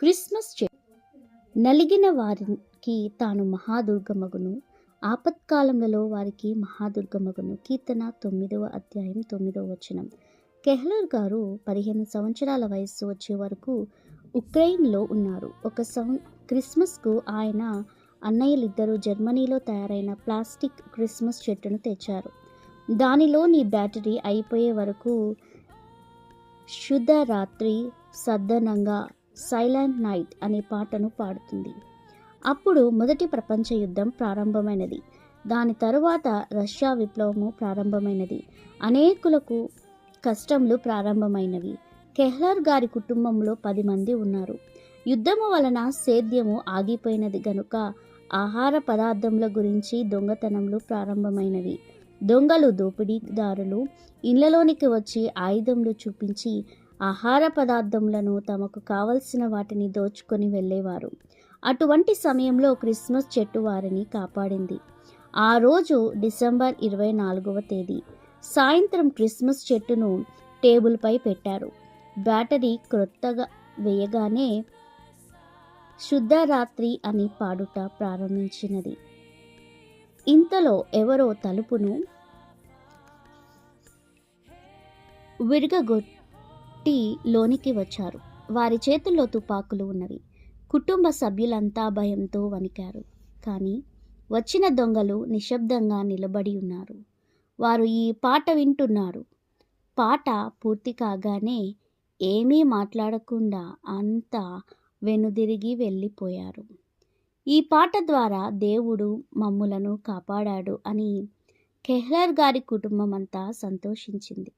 Christmas నలిగిన వారికి తాను మహాదుర్గమగును, ఆపత్కాలములలో వారికి మహాదుర్గమగును. కీర్తన 9వ అధ్యాయం 9వ వచనం. కెహ్లర్ గారు 15 సంవత్సరాల వయస్సు వచ్చే వరకు ఉక్రెయిన్లో ఉన్నారు. క్రిస్మస్కు ఆయన అన్నయ్యలిద్దరూ జర్మనీలో తయారైన ప్లాస్టిక్ క్రిస్మస్ చెట్టును తెచ్చారు. దానిలోని బ్యాటరీ అయిపోయే వరకు శుద్ధ రాత్రి సద్దనంగా సైలెంట్ నైట్ అనే పాటను పాడుతుంది. అప్పుడు మొదటి ప్రపంచ యుద్ధం ప్రారంభమైనది. దాని తరువాత రష్యా విప్లవము ప్రారంభమైనది. అనేకులకు కష్టములు ప్రారంభమైనవి. కెహ్లర్ గారి కుటుంబంలో 10 మంది ఉన్నారు. యుద్ధము వలన సేద్యము ఆగిపోయినది గనుక ఆహార పదార్థముల గురించి దొంగతనములు ప్రారంభమైనవి. దొంగలు, దోపిడీదారులు ఇళ్లలోనికి వచ్చి ఆయుధములు చూపించి ఆహార పదార్థములను, తమకు కావలసిన వాటిని దోచుకొని వెళ్ళేవారు. అటువంటి సమయంలో క్రిస్మస్ చెట్టు వారిని కాపాడింది. ఆ రోజు డిసెంబర్ 24వ తేదీ సాయంత్రం క్రిస్మస్ చెట్టును టేబుల్పై పెట్టారు. బ్యాటరీ క్రొత్తగా వేయగానే శుద్ధ రాత్రి అని పాడుట ప్రారంభించినది. ఇంతలో ఎవరో తలుపును విరగగొట్టి లోనికి వచ్చారు. వారి చేతుల్లో తుపాకులు ఉన్నవి. కుటుంబ సభ్యులంతా భయంతో వణికారు. కానీ వచ్చిన దొంగలు నిశ్శబ్దంగా నిలబడి ఉన్నారు. వారు ఈ పాట వింటున్నారు. పాట పూర్తి కాగానే ఏమీ మాట్లాడకుండా అంతా వెనుదిరిగి వెళ్ళిపోయారు. ఈ పాట ద్వారా దేవుడు మమ్ములను కాపాడాడు అని కెహ్లర్ గారి కుటుంబం అంతా సంతోషించింది.